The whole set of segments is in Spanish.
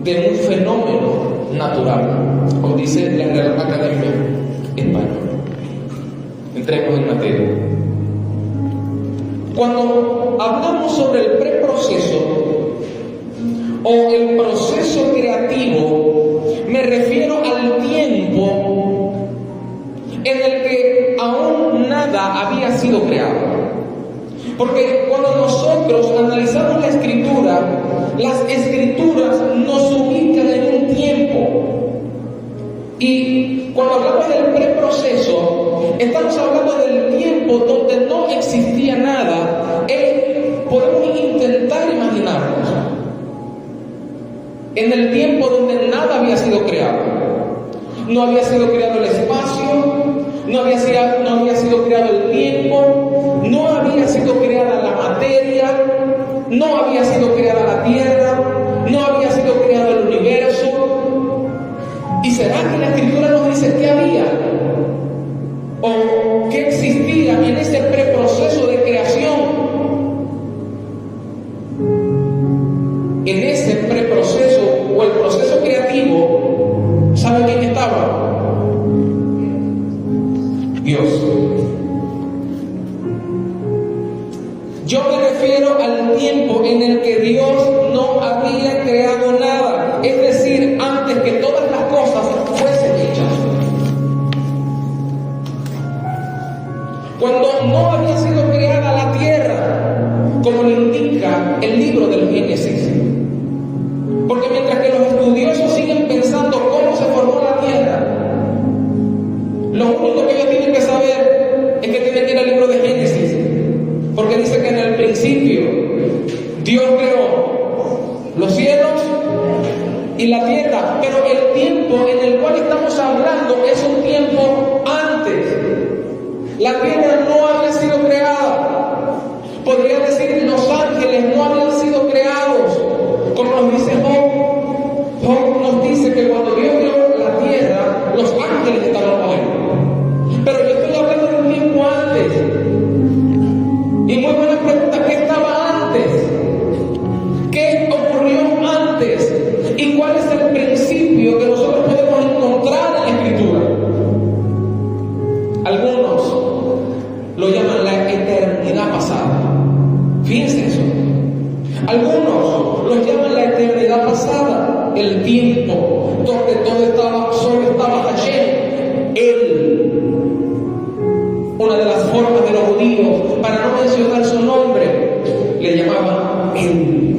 de un fenómeno natural, como dice la Real Academia Española. Entremos en materia. Cuando hablamos sobre el preproceso o el proceso creativo, me refiero al tiempo en el que aún nada había sido creado. Porque cuando nosotros analizamos la Escritura, las Escrituras nos ubican en un tiempo. Y cuando hablamos del preproceso, estamos hablando del tiempo donde no existía nada. Podemos intentar imaginarnos en el tiempo donde nada había sido creado. No había sido creado el espacio, no había sido creado el tiempo, no había sido creada la materia, no había sido creada la tierra, no había sido creado el universo. ¿Y será que la Escritura nos dice qué había? ¿O qué existía en ese preproceso de creación? En ese preproceso o el proceso creativo, ¿sabe quién estaba? Dios. Yo me refiero al tiempo en el que Dios no había creado nada, es decir, antes que todas las cosas fuesen hechas. Cuando no había sido creada la tierra, como lo indica el libro del Génesis. Porque mientras que los estudiosos siguen pensando cómo se formó la tierra, lo único que ellos tienen que saber es que tienen que ir al libro de Génesis, porque dice que en el principio Dios creó los cielos y la tierra, pero el tiempo en el cual estamos hablando es un tiempo antes. La tierra no había sido creada. Podría decir los ángeles no habían sido creados, como nos dice Job. Job nos dice que cuando Dios creó la tierra, los ángeles estaban con él. Pero yo estoy hablando de un tiempo antes. Y muy buena pregunta, ¿qué estaba antes? ¿Qué ocurrió antes? ¿Y cuál es el principio que nosotros podemos encontrar en la Escritura? Algunos lo llaman la eternidad pasada. Fíjense eso. Algunos lo llaman la eternidad pasada, el tiempo donde solo estaba Hashem, Él. Una de las formas de los judíos, para no mencionar su nombre, le llamaban Él.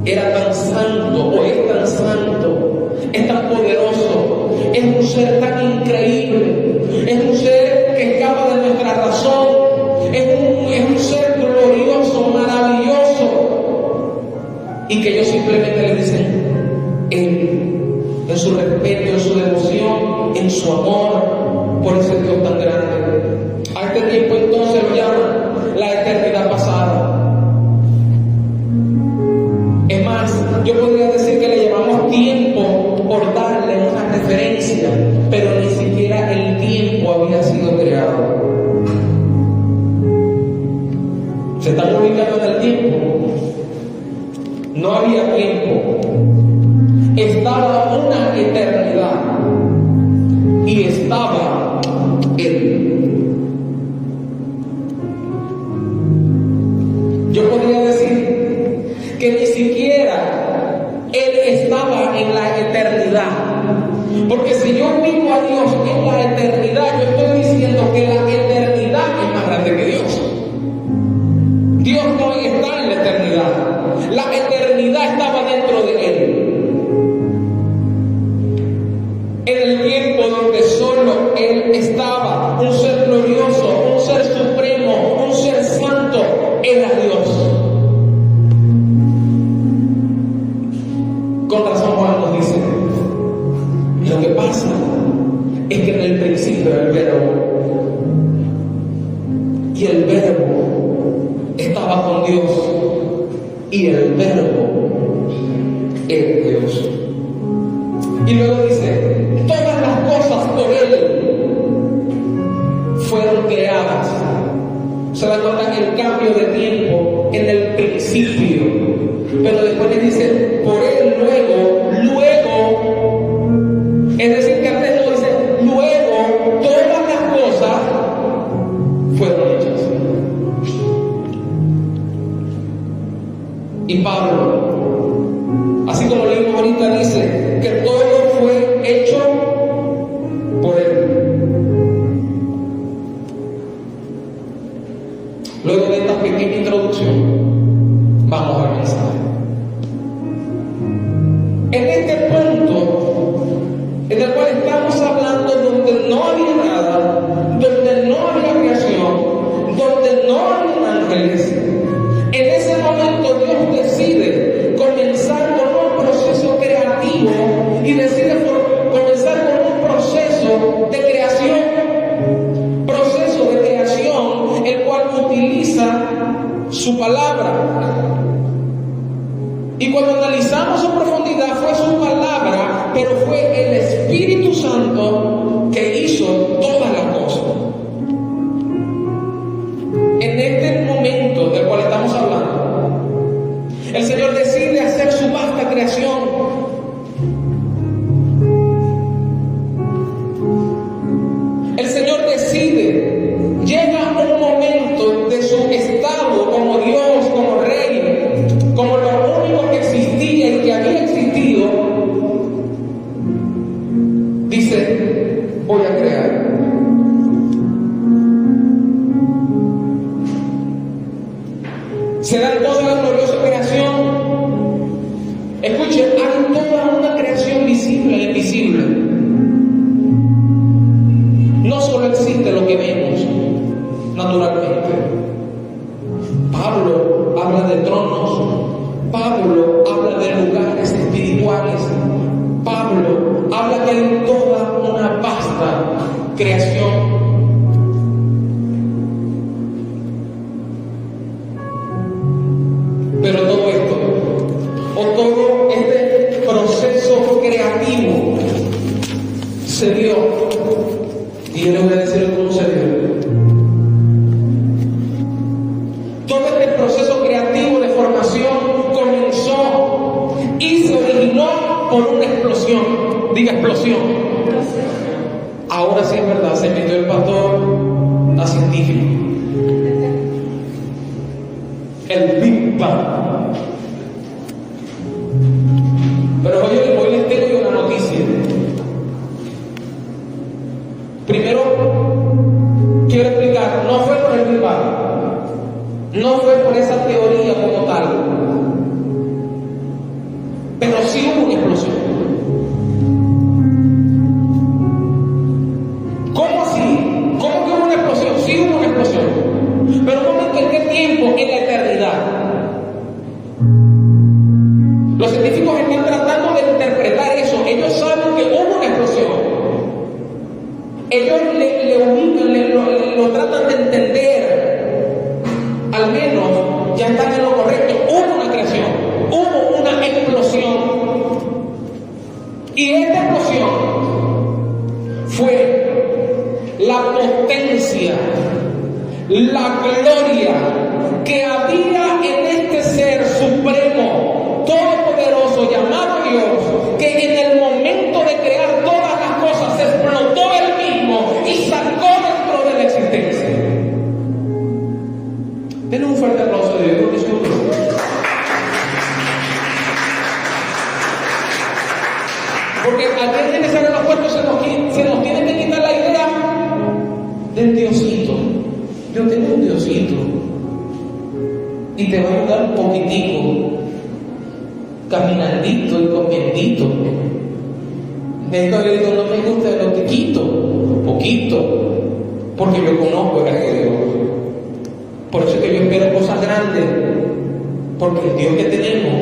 Era tan santo, o es tan santo, es tan poderoso, es un ser tan increíble, es un ser que escapa de nuestra razón, es un ser glorioso, maravilloso, y que ellos simplemente le dicen Él, en su respeto, en su devoción, en su amor por ese Dios tan grande. A este tiempo entonces lo llaman la eternidad pasada. Es más, yo podría decir que le llamamos tiempo por darle una referencia, pero ni siquiera el tiempo había sido creado. ¿Se están ubicando en el tiempo? No había tiempo. Estaba una eternidad y estaba Él. Yo podría decir que ni siquiera Él estaba en la eternidad, porque si yo ubico a Dios en la eternidad, yo estoy diciendo que la eternidad es más grande que Dios. Dios no está en la eternidad, la eternidad estaba dentro de Él. En el tiempo donde solo Él estaba, un ser glorioso, un ser supremo, un ser santo, era Dios. Con razón Juan nos dice, lo que pasa es que en el principio era el verbo, y el verbo estaba con Dios, y el verbo es Dios. Y luego dice, todas las cosas por Él fueron creadas. Se da cuenta el cambio de tiempo en el principio, pero después le dice, por Él Y Pablo, así como leímos ahorita, dice que todo fue hecho por Él. Luego de esta pequeña introducción, vamos al mensaje. En este punto en el cual estamos hablando, donde no había nada, donde no había creación, donde no había ángeles, en ese momento Dios decide comenzar con un proceso creativo y decide comenzar con un proceso de creación, el cual utiliza su palabra. Y cuando analizamos en profundidad, fue su palabra, pero fue el Espíritu Santo que hizo todas las cosas. En este momento del cual estamos hablando, el Señor decide hacer su vasta creación. El Señor decide, llega un momento de su estado como Dios, como Rey, como lo único que existía y que había existido. Dice, voy a crear. Se da toda la gloriosa creación. Escuchen, hay toda una creación visible e invisible. No solo existe lo que vemos naturalmente. Pablo habla de tronos. Pablo habla de lugares espirituales. Pablo habla que hay toda una vasta creación. Pero todo esto, o todo este proceso creativo, se dio. Y yo les voy a decir cómo se dio. Todo este proceso creativo de formación comenzó y se originó por una explosión. Diga explosión. Ahora sí es verdad, se metió el pastor a científico. El Big Bang. Pero hoy les tengo una noticia. Primero, quiero explicar, no fue por el Big Bang, no fue por esa teoría como tal, pero sí hubo una explosión. ¿Cómo así? ¿Cómo que hubo una explosión? Sí hubo una explosión. Pero un momento, ¿en qué tiempo? En la eternidad. Los científicos están tratando de interpretar eso. Ellos saben que hubo una explosión. Ellos le ubican, lo tratan de entender. Al menos ya están en lo correcto. Hubo una creación, hubo una explosión. Y esta explosión fue la potencia, la gloria que había en este ser supremo, todopoderoso, llamado Dios, que en el momento de crear todas las cosas se explotó él mismo y sacó dentro de la existencia. Denle un fuerte aplauso de Dios. Porque aquí en ese aeropuerto se nos tiene que quitar la idea del Diosito. Yo tengo un Diosito y te va a ayudar un poquitico, caminandito y comiendito. Entonces no me gusta lo que quito, poquito, porque yo conozco a Dios. Por eso es que yo espero cosas grandes, porque el Dios que tenemos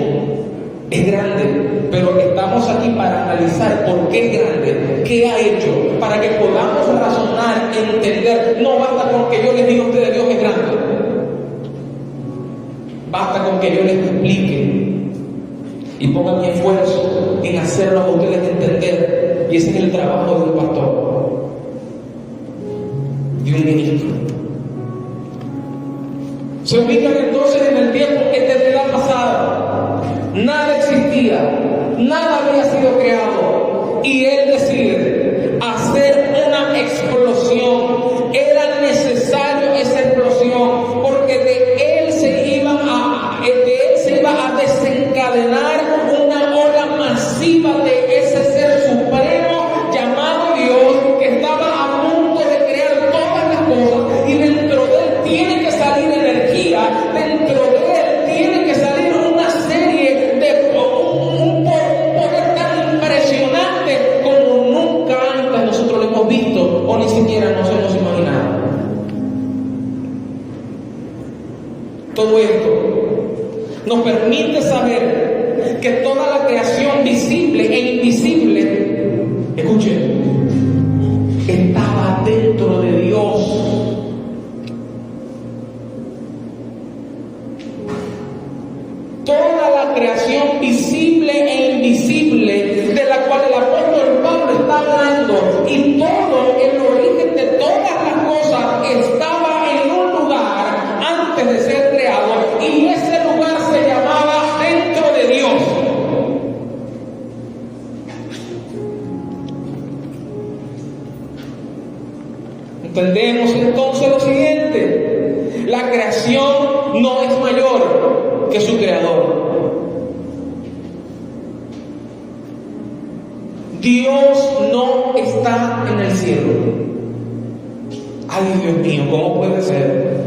es grande, pero estamos aquí para analizar por qué es grande, qué ha hecho, para que podamos razonar, entender. No basta con que yo les diga a ustedes Dios es grande, basta con que yo les explique y ponga mi esfuerzo en hacerlo a ustedes entender. Y ese es el trabajo de un pastor, de un ministro. Se ubican entonces en el tiempo, eternidad pasada. Nada existía, nada había sido creado, y él decide hacer una explosión. Era necesario esa explosión, porque de él se iba a desencadenar una ola masiva de ese ser supremo llamado Dios, que estaba a punto de crear todas las cosas, y dentro de él tiene que salir energía, dentro de él tiene que salir una serie de un poder tan impresionante como nunca antes nosotros lo hemos visto o ni siquiera nos hemos imaginado. Todo esto nos permite saber que toda la creación visible e invisible, escuchen, estaba dentro de Dios. Toda la creación visible e invisible de la cual el apóstol Pablo está hablando, y todo el origen de todas las cosas estaba en un lugar antes de ser creado, y ese lugar se llamaba dentro de Dios. Entendemos entonces lo siguiente: la creación no es mayor que su creador. Dios no está en el cielo. Ay, Dios mío, ¿cómo puede ser?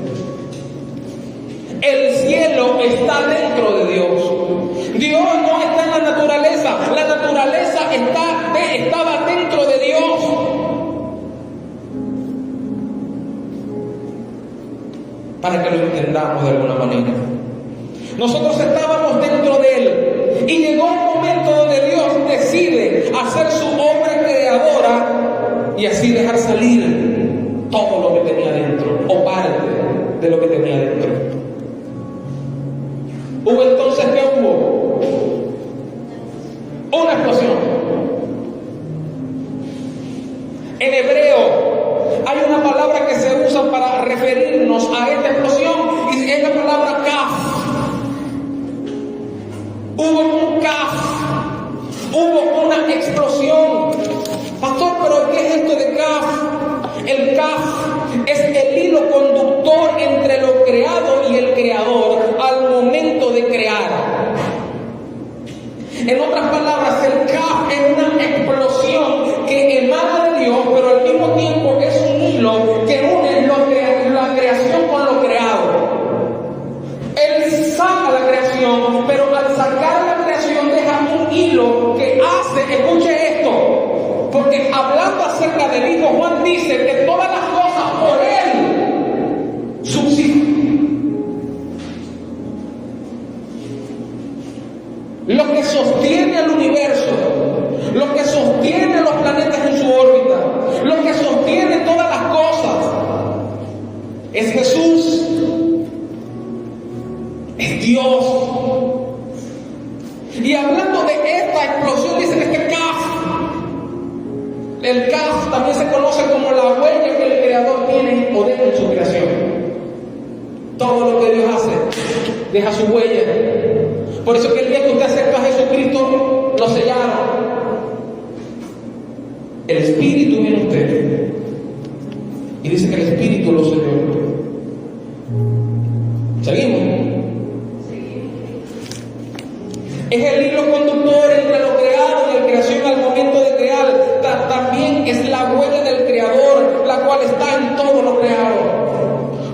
El cielo está dentro de Dios. Dios no está en la naturaleza. La naturaleza estaba dentro de Dios. Para que lo entendamos de alguna manera. Nosotros estábamos dentro de Él, y llegó un momento donde Dios decide hacer su obra creadora y así dejar salir todo lo que tenía dentro, o parte de lo que tenía dentro. Hubo entonces, ¿qué hubo? Una explosión. En hebreo hay una palabra que se usa para referirnos a esta explosión, y es la palabra kaf. Hubo un kaf, hubo una explosión. Pastor, ¿pero qué es esto de kaf? El kaf es el hilo conductor entre lo creado y el creador al momento de crear. En otras palabras, el kaf es una explosión que emana de Dios, pero al mismo tiempo es un hilo que une la creación con lo creado. Él saca la creación, pero al sacar la creación deja un hilo que hace, escuche esto, porque hablando acerca del Hijo, Juan dice que todas las cosas por Él subsisten. Lo que sostiene al universo, lo que sostiene los planetas en su órbita, lo que sostiene todas las cosas, es Jesús. Es Dios. Y hablando de esta explosión, dice que este kaf, el kaf también se conoce como la huella que el Creador tiene o deja en su creación. Todo lo que Dios hace deja su huella. Por eso que el día que usted acepta a Jesucristo, lo sellaron. El Espíritu viene a usted y dice que el Espíritu lo selló. ¿Seguimos? Es el hilo conductor entre lo creado y la creación al momento de crear. También es la huella del Creador, la cual está en todo lo creado.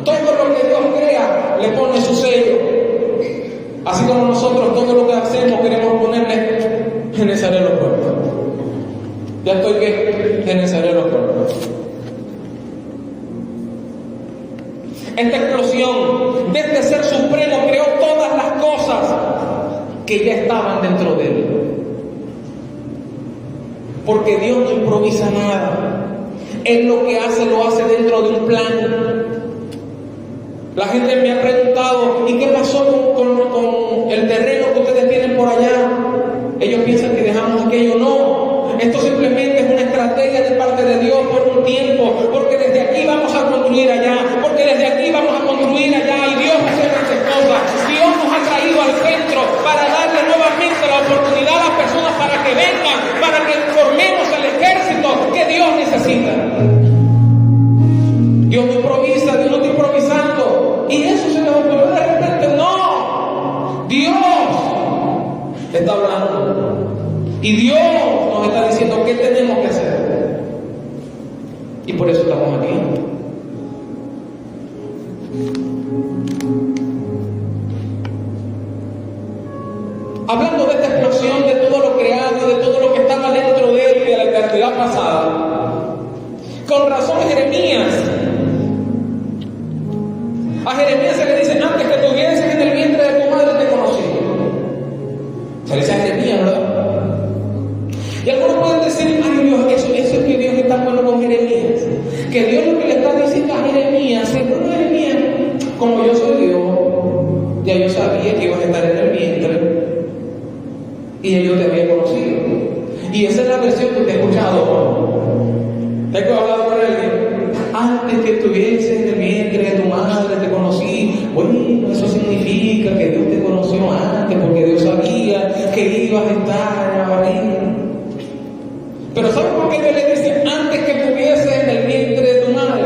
Todo lo que Dios crea le pone su sello. Así como nosotros todo lo que hacemos queremos ponerle Genesaré los cuerpos. Ya estoy que Genesaré los cuerpos. Esta explosión de este ser supremo creó todas las cosas que ya estaban dentro de Él. Porque Dios no improvisa nada. Él lo que hace, lo hace dentro de un plan. La gente me ha preguntado, ¿y qué pasó con el terreno que ustedes tienen por allá? Ellos piensan que dejamos aquello. No, esto simplemente es una estrategia de parte de Dios por un tiempo, porque desde aquí vamos a construir allá, porque desde aquí vamos a construir allá, y Dios hace muchas cosas. Dios nos ha traído al centro para darle nuevamente la oportunidad a las personas para que vengan, para que formemos el ejército que Dios necesita. Dios no improvisa, Dios no está improvisando. Y eso se les ocurrió de repente. No, Dios está hablando. Y Dios nos está diciendo qué tenemos que hacer. Y por eso estamos aquí. Hablando de esta explosión, de todo lo creado y de todo lo que estaba dentro de él de la eternidad pasada, con razón a Jeremías se le dice: antes que estuvieses en el vientre de tu madre te conocí. Se le dice a Jeremías, ¿verdad? Y algunos pueden decir: ay Dios, eso es que Dios está bueno con Jeremías, que Dios lo que le está diciendo a Jeremías, según Jeremías, como yo soy Dios, ya yo sabía que ibas a estar en el vientre y ya yo te había conocido. Y esa es la versión que te he escuchado. Tengo hablado con alguien: antes que estuviese en el vientre de tu madre te conocí. Bueno, eso significa que Dios te conoció antes, porque Dios sabía que ibas a estar en la barriga. Pero ¿sabes por qué Dios le dice antes que estuviese en el vientre de tu madre?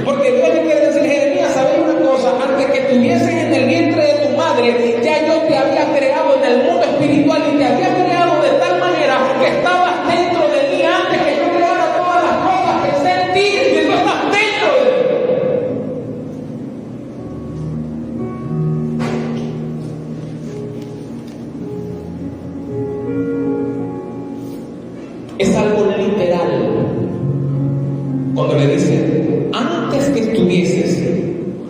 Porque Dios le quiere decir: Jeremías, ¿sabes una cosa? Antes que estuvieses en el vientre de tu madre, ya yo te había creado en el mundo espiritual y te había creado de tal manera que estabas dentro de mí antes que yo creara todas las cosas que sé en ti, y tú estás dentro de mí. Es algo literal cuando le dice antes que estuvieses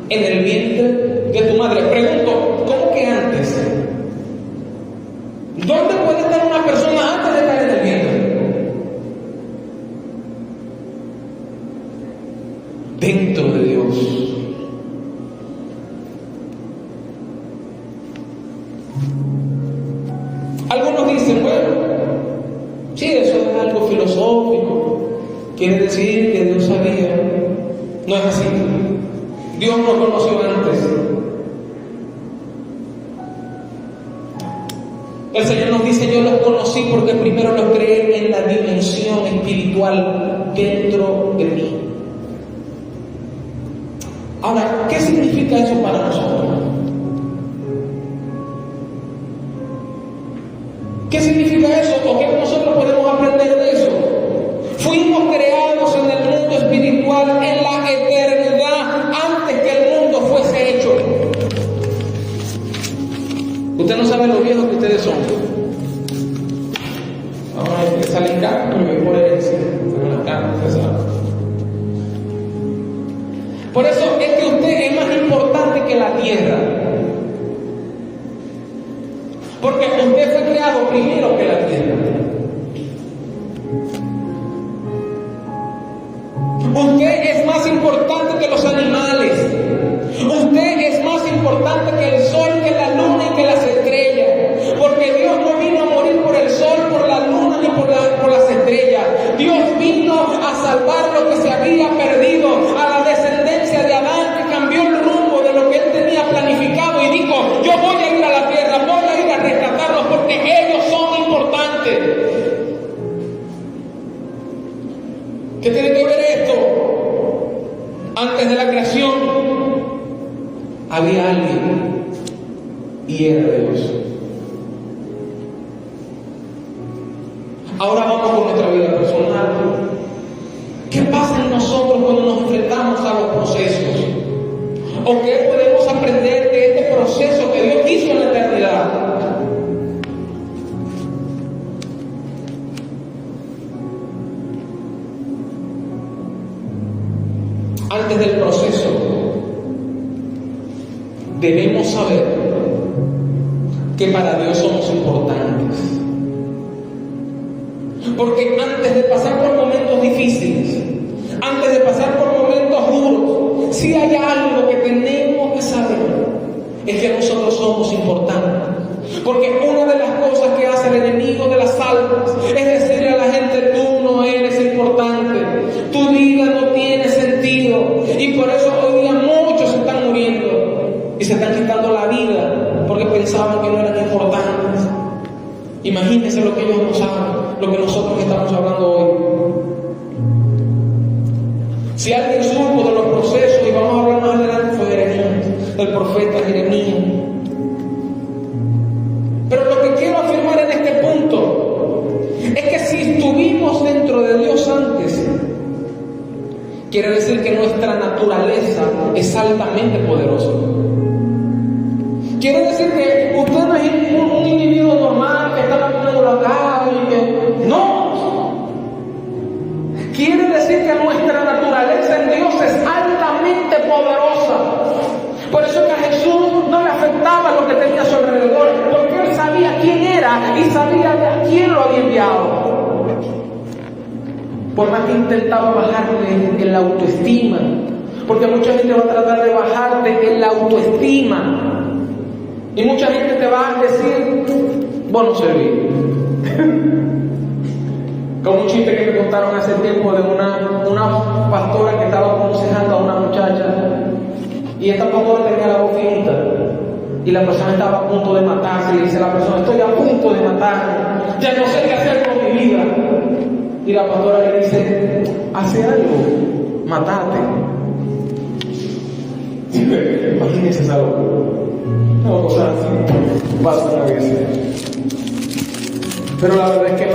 en el vientre de tu madre. Pregunto, ¿cómo que antes? ¿Dónde puede estar una persona antes de caer en el vientre? Dentro de Dios. Algunos dicen: bueno, sí, eso es algo filosófico, quiere decir que Dios sabía. No es así. Dios nos conoció antes. El Señor nos dice: yo los conocí porque primero los creé en la dimensión espiritual dentro de mí. Ahora, ¿qué significa eso para nosotros? ¿Qué significa eso? ¿O qué nosotros podemos aprender de eso? Fuimos creados en el mundo espiritual en la eternidad, antes que el mundo fuese hecho. Usted no sabe lo viejos que ustedes son. Ahora que salen acá, pero me pone en la cara, usted sabe. Por eso es que usted es más importante que la tierra. Porque usted fue creado primero que la tierra. Usted es más importante que los animales. Usted es más importante que el sol, que la luna y que las estrellas. Porque Dios no vino a morir por el sol, por la luna ni por las estrellas. Dios vino a salvar lo que se había perdido, a la descendencia de Adán, que cambió el rumbo de lo que él tenía planificado y dijo: yo voy a ir a la tierra, voy a ir a rescatarlos porque ellos son importantes. ¿Qué tiene que ver esto? Antes de la creación había alguien y era Dios. Ahora vamos con nuestra vida personal. ¿Qué pasa en nosotros cuando nos enfrentamos a los procesos? ¿O qué podemos aprender de este proceso que Dios hizo en la eternidad? Antes del proceso, debemos saber que para Dios somos importantes. Porque antes de pasar por momentos difíciles, antes de pasar por momentos duros, si hay algo que tenemos que saber, es que nosotros somos importantes. Porque una de las cosas que hace el enemigo de las almas es decirle a la gente: tú no eres importante, tu vida no tiene sentido. Y por eso hoy día muchos se están muriendo y se están quitando la vida porque pensaban que no eran importantes. Imagínense lo que ellos no saben, lo que nosotros estamos hablando hoy. Si alguien supo de los procesos, y vamos a hablar más adelante, fue Jeremías, el profeta Jeremías. Pero lo que quiero afirmar quiere decir que nuestra naturaleza es altamente poderosa. Quiere decir que usted no es un individuo normal que está caminando la calle y que... No. Quiere decir que nuestra naturaleza en Dios es altamente poderosa. Por eso que a Jesús no le afectaba lo que tenía a su alrededor, porque Él sabía quién era y sabía de a quién lo había enviado. Por más que intentaba bajarle en la autoestima, porque mucha gente va a tratar de bajarte en la autoestima. Y mucha gente te va a decir, vos no servís. Como un chiste que me contaron hace tiempo de una pastora que estaba aconsejando a una muchacha. Y esta pastora tenía la voz finita. Y la persona estaba a punto de matarse. Y dice la persona, estoy a punto de matarme. Ya no sé qué hacer con mi vida. Y la pastora le dice, hace algo, matate. Imagínense esa locura. No, cosas así pasan a veces. Pero la verdad es que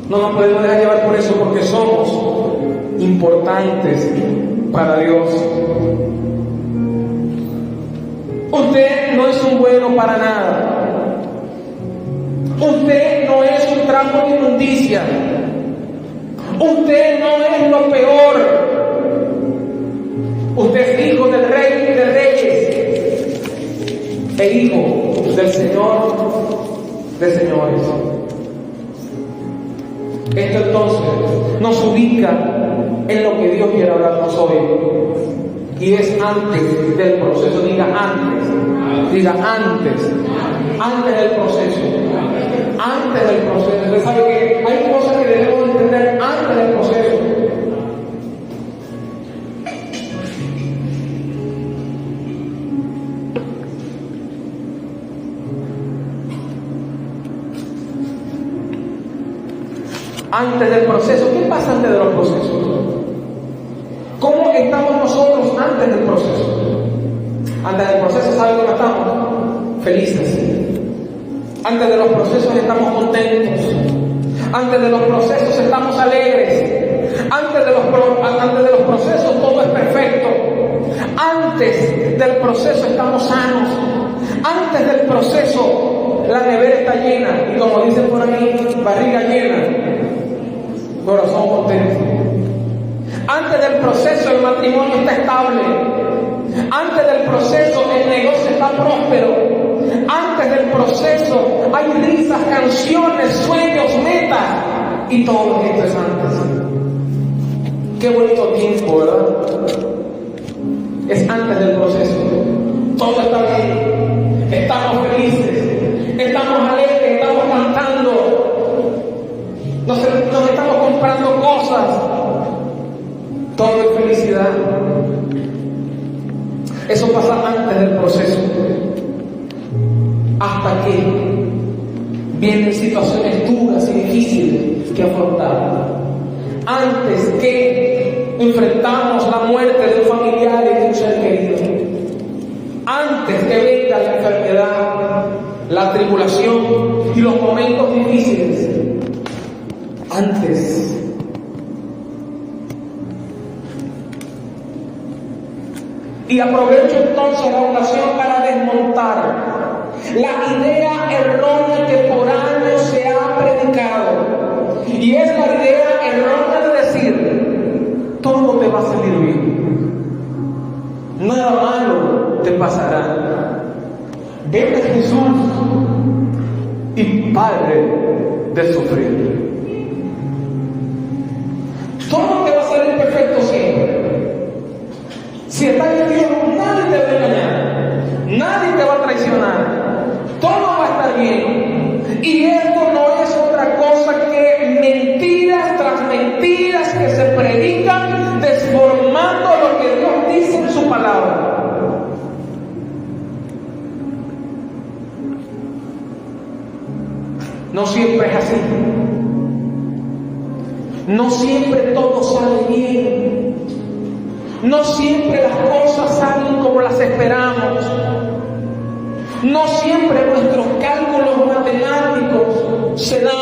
no nos podemos dejar llevar por eso, porque somos importantes para Dios. Usted no es un bueno para nada. Usted no es un trapo de inmundicia. Usted no es lo peor. Usted es hijo del Rey de Reyes e hijo del Señor de Señores. Esto entonces nos ubica en lo que Dios quiere hablarnos hoy. Y es antes del proceso. Diga antes. Diga antes. Antes del proceso. Antes del proceso. Usted sabe que hay cosas que debemos entender antes del proceso. Antes del proceso. ¿Qué pasa antes de los procesos? ¿Cómo estamos nosotros antes del proceso? Antes del proceso, ¿sabe cómo estamos? Felices. Antes de los procesos estamos contentos. Antes de los procesos estamos alegres. Antes de los procesos todo es perfecto. Antes del proceso estamos sanos. Antes del proceso la nevera está llena. Y como dicen por ahí, barriga llena, corazón contento. Antes del proceso el matrimonio está estable. Antes del proceso el negocio está próspero. Antes del proceso hay risas, canciones, sueños, metas. Y todo esto es antes. Qué bonito tiempo, ¿verdad? Es antes del proceso. Todo está bien. Estamos felices. Estamos alegres. Estamos cantando. Nos estamos comprando cosas. Todo es felicidad. Eso pasa antes del proceso. Hasta que vienen situaciones duras y difíciles que afrontar. Antes que enfrentamos la muerte de un familiar y de un ser querido. Antes que venga la enfermedad, la tribulación y los momentos difíciles. Antes. Y aprovecho entonces la ocasión para desmontar la idea errónea que por años se ha predicado. Y es la idea errónea de decir, todo te va a salir bien. Nada malo te pasará. Ven a Jesús y pare de sufrir. Todo te va a salir perfecto siempre. Si estás en Dios, nadie te va a engañar, nadie te va a traicionar, todo va a estar bien. Y esto no es otra cosa que mentiras tras mentiras que se predican, desformando lo que Dios dice en su palabra. No siempre es así. No siempre todo sale bien. No siempre las cosas salen como las esperamos. No siempre nuestros cálculos matemáticos se dan.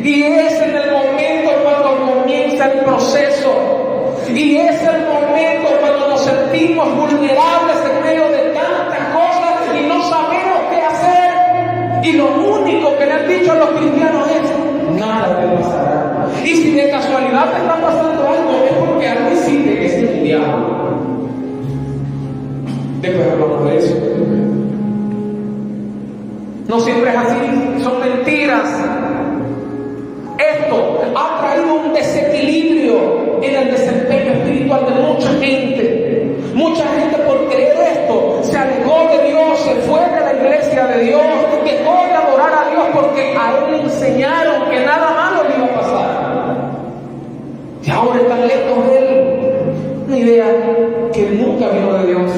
Y es en el momento comienza el proceso. Y es el momento cuando nos sentimos vulnerables en medio de tantas cosas y no sabemos qué hacer. Y lo único que le han dicho a los cristianos es: nada te pasará. Y si de casualidad te está pasando algo, es porque algo hiciste que es el diablo. Después hablamos de eso. No siempre es así, son mentiras. Esto ha traído un desequilibrio en el desempeño espiritual de mucha gente. Mucha gente, por creer esto, se alejó de Dios, se fue de la iglesia de Dios, dejó de adorar a Dios porque a él le enseñaron que nada malo le iba a pasar. Y ahora están lejos de él. Una idea que nunca vino de Dios.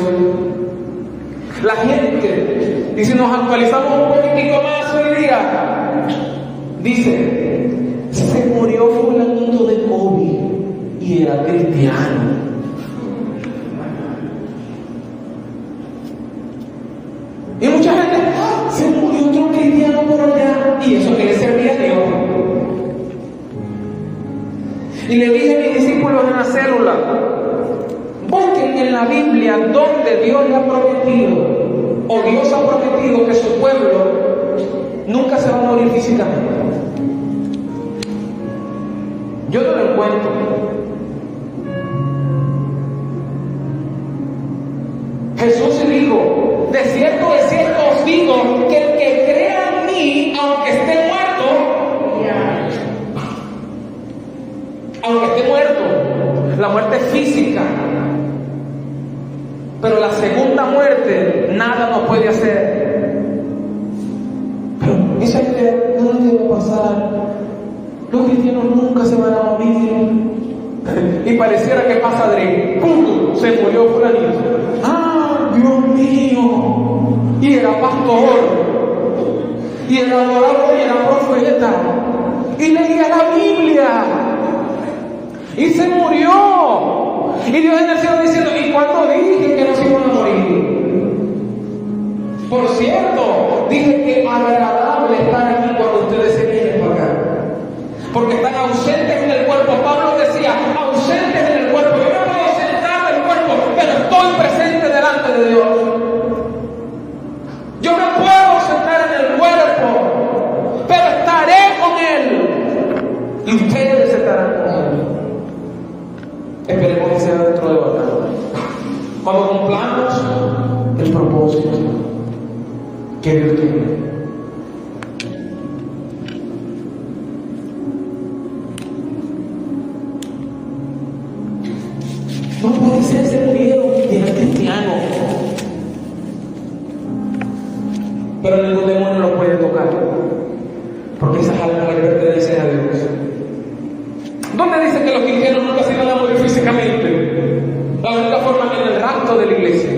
La gente, y si nos actualizamos un poquitico más hoy día, dice: se murió fulanito de COVID y era cristiano. Y mucha gente: se murió otro cristiano por allá, y eso que le servía a Dios. Y le dije a mis discípulos en la célula: busquen en la Biblia donde Dios le ha prometido, o Dios ha prometido, que su pueblo nunca se va a morir físicamente. Yo no lo encuentro. Jesús dijo: de cierto os digo, que el que crea en mí, aunque esté muerto, la muerte física, pero la segunda muerte nada nos puede hacer. Pero esa idea no debe pasar. Los cristianos nunca se van a morir. Y pareciera que pasa de ¡pum! Se murió fulanito. ¡Ah, Dios mío! Y era pastor, y era adorador, y era profeta, y leía la Biblia, y se murió. Y Dios en el cielo diciendo: ¿y cuándo dije que no se iban a morir? Por cierto, dije que agradable estar aquí cuando ustedes se vienen para acá, porque están ausentes en el cuerpo. Pablo decía: ausentes en el cuerpo. Yo no puedo sentar en el cuerpo, pero estoy presente delante de Dios. Yo no puedo sentar en el cuerpo, pero estaré con Él, y ustedes estarán con Él. Esperemos que sea dentro de verdad, cuando cumplamos el propósito que Dios tiene. No puede ser, se murieron y era cristiano, pero ningún demonio lo puede tocar, porque esas almas le pertenecen a Dios. ¿Dónde dice que los cristianos nunca se van a morir físicamente? La única forma es en el rapto de la iglesia.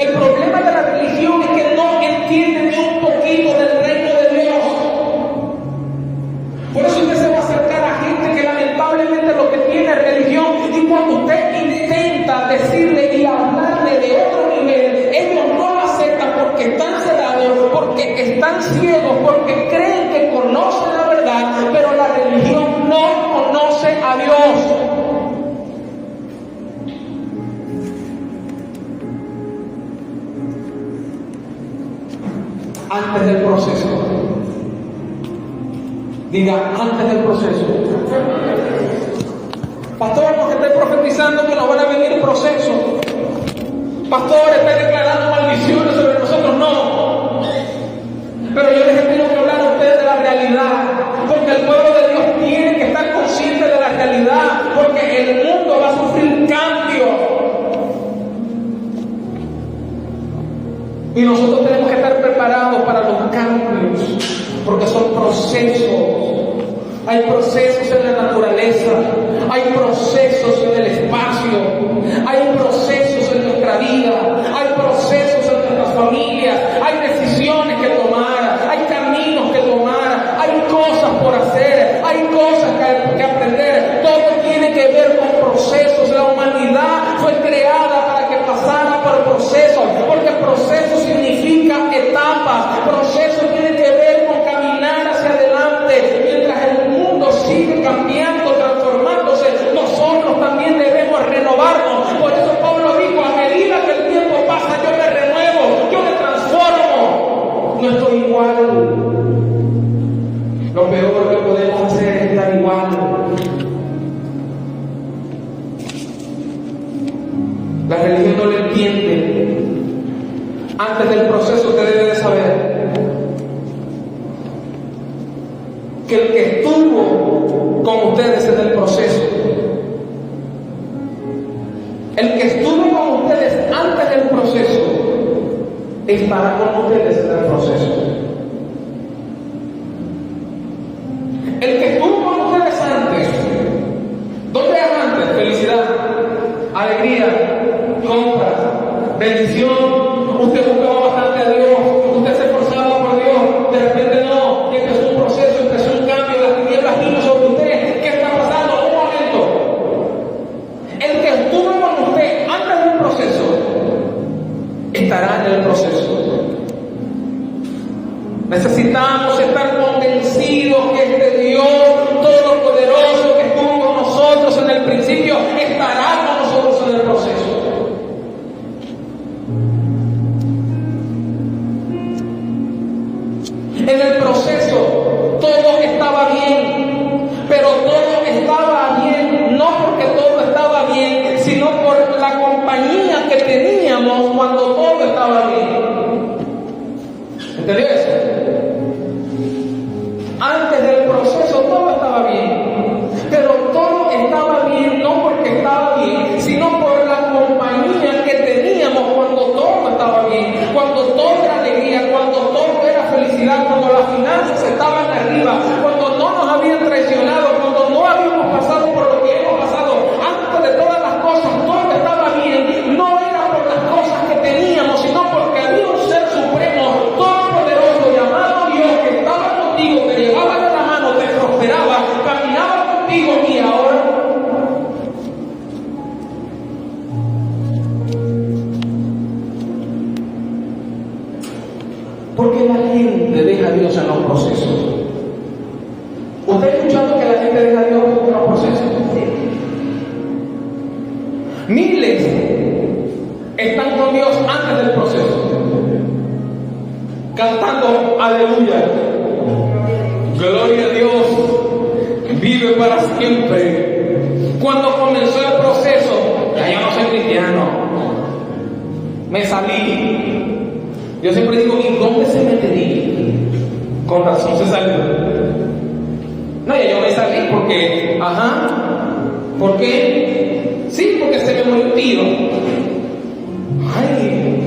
El problema de la religión es que no entienden ni un poquito del reino de Dios. Por eso usted se va a acercar a gente que lamentablemente lo que tiene es religión, y cuando usted intenta decirle y hablarle de otro nivel, ellos no lo aceptan porque están cerrados, porque están ciegos, porque creen que conocen la verdad, pero la religión no conoce a Dios. Antes del proceso. Diga: antes del proceso. Pastor, porque estoy profetizando que nos van a venir procesos. Pastor, está declarando maldiciones sobre nosotros. No. Pero yo les tengo que hablar a ustedes de la realidad, porque el pueblo de Dios tiene que estar consciente de la realidad, porque el mundo va a sufrir cambio. Y nosotros tenemos que estar preparados para los cambios, porque son procesos. Hay procesos en la naturaleza, hay procesos en el espacio, hay procesos en nuestra vida, hay procesos en nuestras familias, hay decisiones que tomar, hay caminos que tomar, hay cosas por hacer, hay cosas que aprender. Todo tiene que ver con procesos. La humanidad fue creada para que pasara por procesos, porque proceso significa etapas. Proceso tiene que ver con caminar hacia adelante mientras el mundo sigue cambiando. antes del proceso usted debe de saber que el que estuvo con ustedes en el proceso, el que estuvo con ustedes antes del proceso, estará con ustedes en el proceso. El que estuvo con ustedes antes, ¿dónde era antes? Felicidad, alegría, compras, bendición. Usted buscaba bastante a Dios, usted se esforzaba por Dios, de repente no, empezó un proceso, empezó un cambio, las tinieblas vino sobre usted. ¿Qué está pasando? Un momento. El que estuvo con usted antes del proceso estará en el proceso. Necesitamos estar convencidos que este Dios todopoderoso que estuvo con nosotros en el principio estará con nosotros en el proceso. En el proceso todo estaba bien, pero todo estaba bien no porque todo estaba bien, sino por la compañía que teníamos cuando todo estaba bien. ¿Entendió eso? Antes del proceso todo estaba bien, pero todo estaba bien no porque estaba bien, sino por la compañía que teníamos cuando todo estaba bien, cuando todo era alegría, cuando todo era felicidad, cuando las finanzas estaban arriba, cuando no nos habían traicionado, cuando no habíamos pasado por lo que hemos pasado. Antes de todas las cosas todo estaba bien, no era por las cosas que teníamos, sino porque había un ser supremo, todopoderoso, llamado Dios, que estaba contigo, te llevaba de la mano, te prosperaba, caminaba contigo. Y ahora ¿por qué la gente deja a Dios en los procesos? ¿Usted ha escuchado que la gente deja a Dios en los procesos? Miles están con Dios antes del proceso, cantando aleluya, gloria a Dios, vive para siempre. Cuando comenzó el proceso, ya yo no soy cristiano, me salí. Yo siempre digo, ¿y dónde se metería? Con razón se salió. No, ya yo me salí porque, ¿por qué? Sí, porque se me murió un tío. Ay,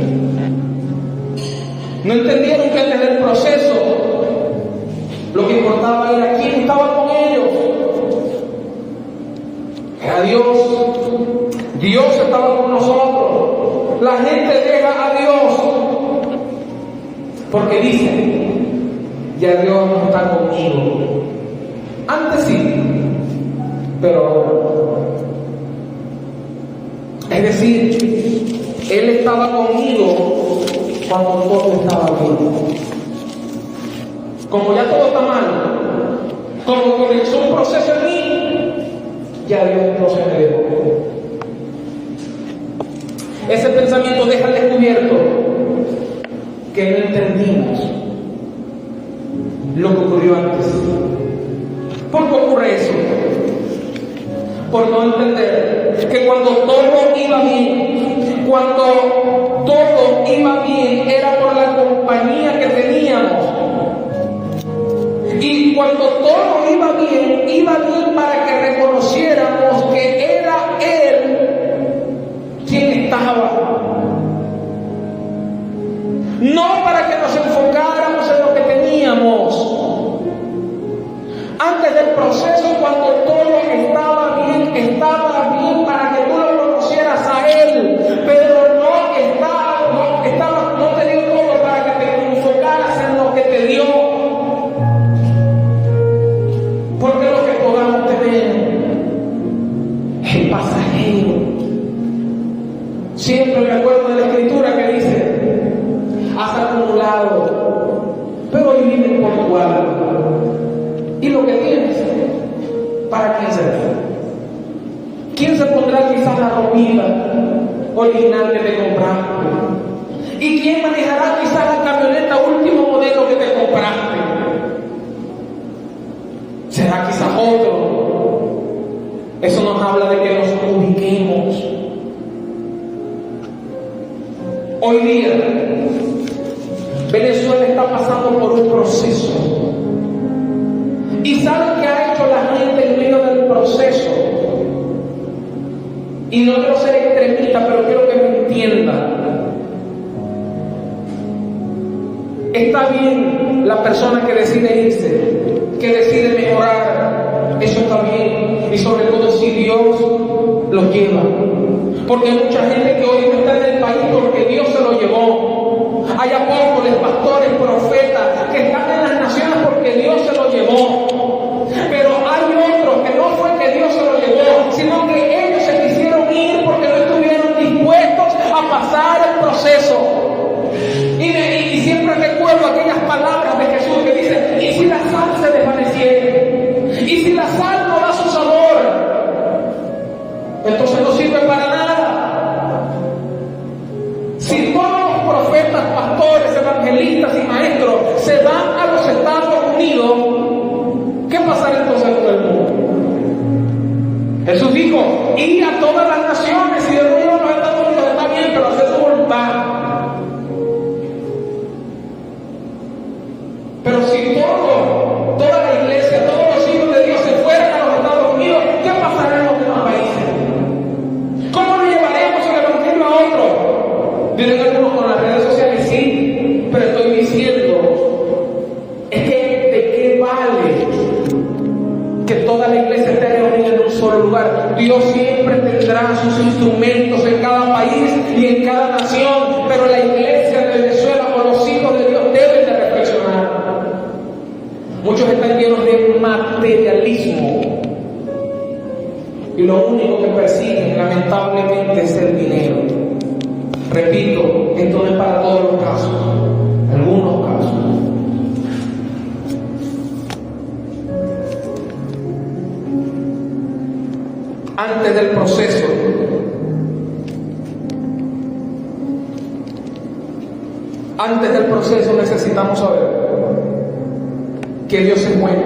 no entendieron que antes del proceso lo que importaba era quién estaba con ellos. Era Dios. Dios estaba con nosotros. La gente deja a Dios porque dice, ya Dios no está conmigo. Antes sí, pero ahora. Es decir, Él estaba conmigo cuando todo estaba bien. Como ya todo está mal, como comenzó un proceso en mí, ya Dios entonces me dejó. Ese pensamiento deja al descubierto que no entendimos lo que ocurrió antes. ¿Por qué ocurre eso? Por no entender que cuando todo iba bien, cuando todo iba bien, era por la compañía que teníamos. Y cuando todo iba bien para que reconociéramos que era Él quien estaba. No para que nos enfocáramos en lo que teníamos. Antes del proceso, cuando todo estaba bien para que tú lo conocieras a Él, pero no te dio todo para que te enfocaras en lo que te dio. Porque lo que podamos tener es pasajero. Siempre me acuerdo de la escritura que dice, has acumulado, pero hoy vives por tu alma. Y lo que tienes, ¿para quién será? ¿Quién se pondrá quizás la ropita original que te compraste? ¿Y quién manejará quizás la camioneta último modelo que te compraste? ¿Será quizás otro? Eso nos habla de que nos ubiquemos. Hoy día está pasando por un proceso. ¿Y saben qué ha hecho la gente en medio del proceso? Y no quiero ser extremista, pero quiero que me entiendan. Está bien la persona que decide irse, que decide mejorar, eso está bien, y sobre todo si Dios lo lleva. Porque hay mucha gente que hoy no está en el país porque Dios se lo llevó. Hay apóstoles, pastores, profetas que están en las naciones porque Dios se lo llevó. Pero hay otros que no fue que Dios se lo llevó, sino que ellos se quisieron ir porque no estuvieron dispuestos a pasar el proceso. Y siempre recuerdo aquellas palabras de Jesús que dice: ¿y si la sal se desvaneciera? ¿Y si la sal no da su sabor? Entonces no sirve para nada. Si todos los profetas, pastores, evangelistas y maestros se van a los Estados Unidos, ¿qué pasará entonces con el mundo? Jesús dijo: ir a todas las naciones, y de nuevo a los Estados Unidos está bien, pero hacer su voluntad. Pero si toda la iglesia, todos los hijos de Dios se fueran a los Estados Unidos, ¿qué pasará en los demás países? ¿Cómo le llevaremos el evangelio a otros? Dirán algunos: con las redes sociales sí, pero estoy diciendo, es que ¿de qué vale que toda la iglesia esté reunida en un solo lugar? Dios siempre tendrá sus instrumentos en cada país y en cada nación, pero la iglesia de Venezuela o los hijos de Dios deben de reflexionar. Muchos están llenos de materialismo y lo único que persiguen lamentablemente es el dinero. Repito, esto no es para todos los casos, algunos casos. Antes del proceso, necesitamos saber que Dios es bueno.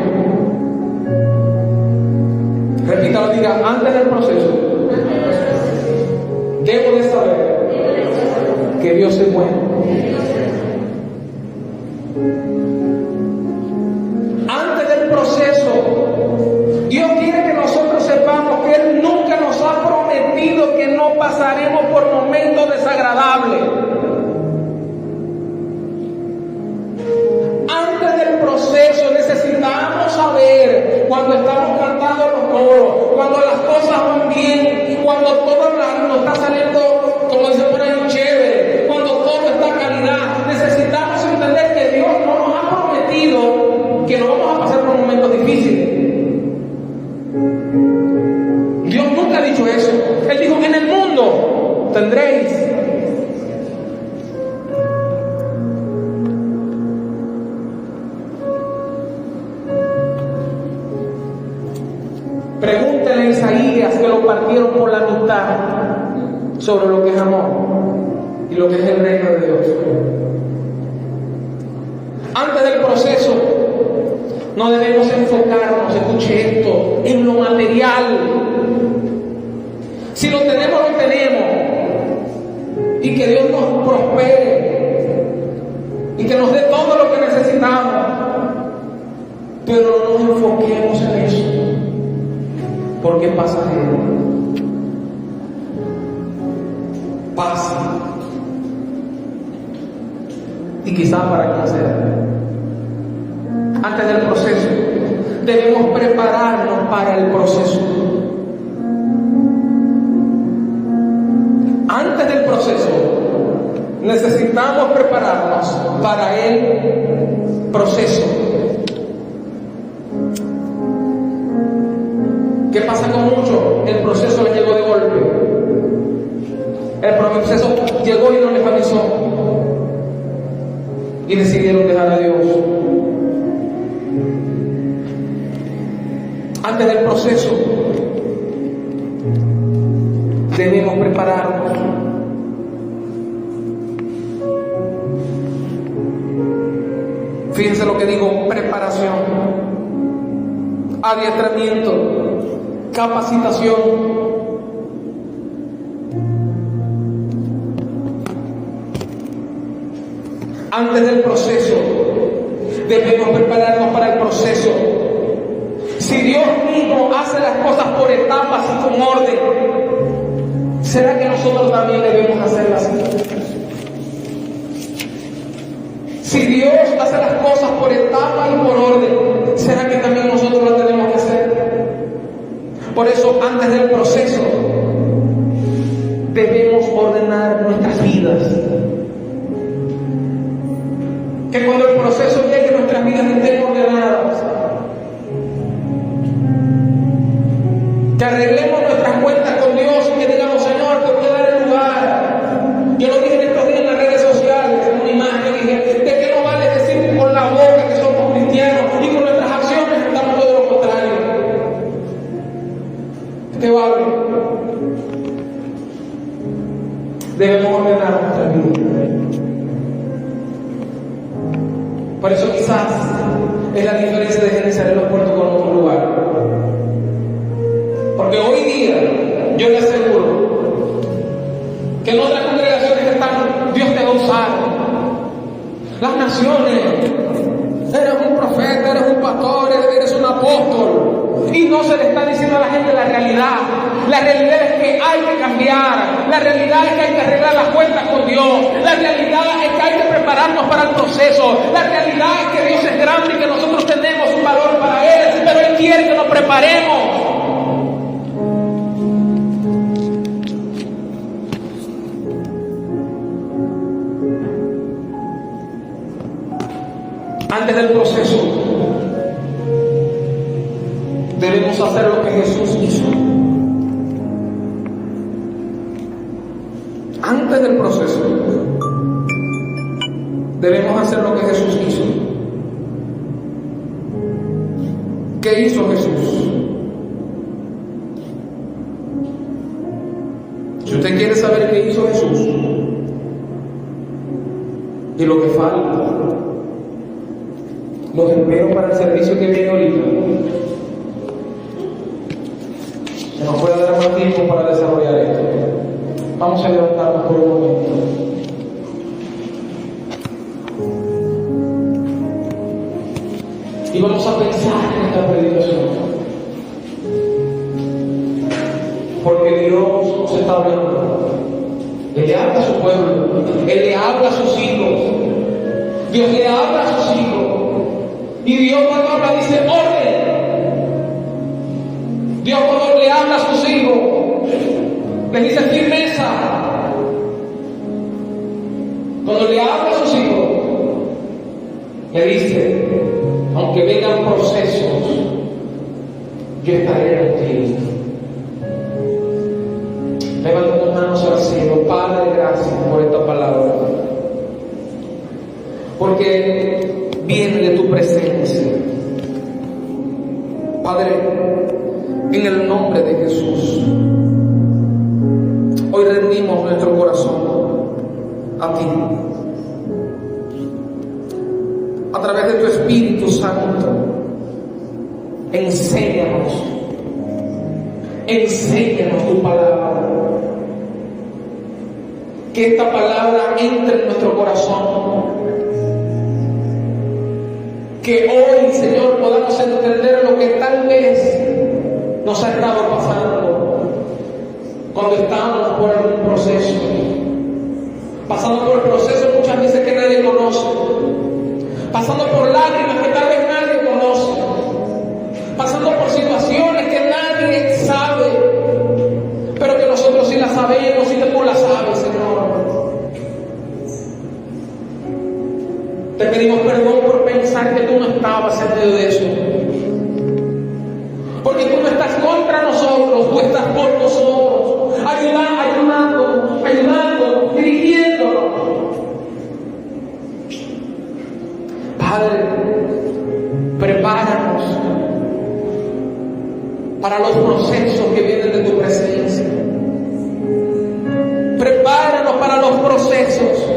Repítalo, diga: antes del proceso, debo de saber que Dios es bueno. Antes del proceso, Dios quiere que nosotros sepamos que Él nunca nos ha prometido que no pasaremos por momentos desagradables. Necesitamos saber cuando estamos cantando los coros, cuando las cosas van bien, cuando todo nos está saliendo, como dicen por ahí, chévere, cuando todo está calidad. Necesitamos entender que Dios no nos ha prometido que no vamos a pasar por momentos difíciles. Dios nunca ha dicho eso. Él dijo: en el mundo tendréis. Pregúntele a Isaías, que lo partieron por la mitad, sobre lo que es amor y lo que es el reino de Dios. Antes del proceso, no debemos enfocarnos, escuche esto, en lo material. Si lo tenemos, lo tenemos. Y que Dios nos prospere y que nos dé todo lo que necesitamos. Pero no nos enfoquemos en eso, porque pasa y quizás para quien sea. Antes del proceso debemos prepararnos para el proceso. Antes del proceso necesitamos prepararnos para el proceso. ¿Qué pasa con muchos? El proceso les llegó de golpe. El proceso llegó y no les avisó. Y decidieron dejar a Dios. Antes del proceso debemos prepararnos. Fíjense lo que digo: preparación, adiestramiento, capacitación. Antes del proceso Debemos prepararnos para el proceso. Si Dios mismo hace las cosas por etapas y con orden, ¿será que nosotros también debemos hacerlas así? Si Dios hace las cosas por etapas y por orden, ¿será que también nosotros lo tenemos que hacer? Por eso, antes del proceso, debemos ordenar nuestras vidas. Que cuando el proceso llegue, nuestras vidas estén ordenadas. Que arreglemos nuestras cuentas con Dios y que digamos: Señor, te voy a dar el lugar. Yo lo dije en estos días en las redes sociales, en una imagen, dije: ¿de qué nos vale decir con la boca que somos cristianos y con nuestras acciones estamos todo lo contrario? ¿De qué vale? Debemos ordenar nuestra vida. Por eso quizás es la diferencia de Genesaret los Puertos con otro lugar. Porque hoy día, yo le aseguro que en otras congregaciones que están, Dios te va a usar. Las naciones, eres un profeta, eres un pastor, eres un apóstol. Y no se le está diciendo a la gente la realidad. La realidad es que hay que cambiar. La realidad es que hay que arreglar las cuentas con Dios. La realidad es que hay que prepararnos para el proceso. La realidad es que Dios es grande y que nosotros tenemos un valor para Él, pero Él quiere que nos preparemos. Antes del proceso, debemos hacer lo que Jesús hizo. Antes del proceso, debemos hacer lo que Jesús hizo. ¿Qué hizo Jesús? Si usted quiere saber qué hizo Jesús y lo que falta, los espero para el servicio que viene ahorita. Se nos puede dar más tiempo para desarrollar esto. Vamos a levantarnos por un momento. Y vamos a pensar en esta predicación. Porque Dios nos está hablando. Él le habla a su pueblo. Él le habla a sus hijos. Dios le habla a sus hijos. Y Dios cuando habla dice orden. Dios cuando le habla a sus hijos les dice firmeza. Cuando le habla a sus hijos le dice: aunque vengan procesos, yo estaré contigo. Levanta tus manos al cielo. Padre, gracias por esta palabra, porque viene de tu presencia. Padre, en el nombre de Jesús, hoy rendimos nuestro corazón a ti. A través de tu Espíritu Santo, enséñanos tu palabra. Que esta palabra entre en nuestro corazón. Que hoy, Señor, podamos entender lo que tal vez nos ha estado pasando cuando estamos por algún proceso. Pasando por procesos muchas veces que nadie conoce. Pasando por lágrimas que tal vez nadie conoce. Pasando por situaciones que nadie sabe, pero que nosotros sí las sabemos y que tú las sabes, Señor. Te pedimos perdón por pensar que tú no estabas en medio de eso. Porque tú no estás contra nosotros, tú estás por nosotros, ayudando, dirigiéndonos. Padre, prepáranos para los procesos que vienen de tu presencia. Prepáranos para los procesos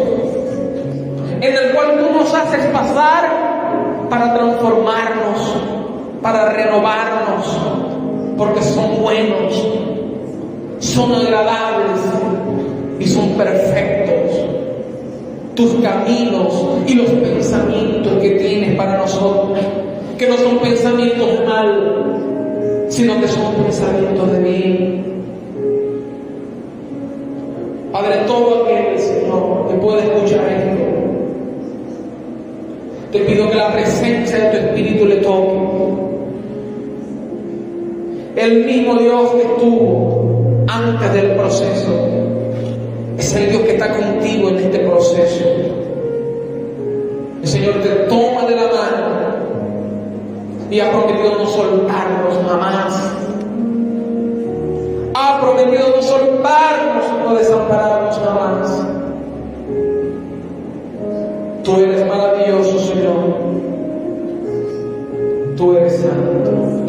en el cual tú nos haces pasar para transformarnos, para renovarnos, porque son buenos, son agradables y son perfectos. tus caminos y los pensamientos que tienes para nosotros, que no son pensamientos mal, sino que son pensamientos de bien. Padre, todo aquel, Señor, que pueda escuchar esto, te pido que la presencia de tu Espíritu le toque. El mismo Dios que estuvo antes del proceso es el Dios que está contigo en este proceso. El Señor te toma de la mano y ha prometido no soltarnos jamás. Ha prometido no soltarnos, no desampararnos jamás. Tú eres maravilloso, Señor. Tú eres santo.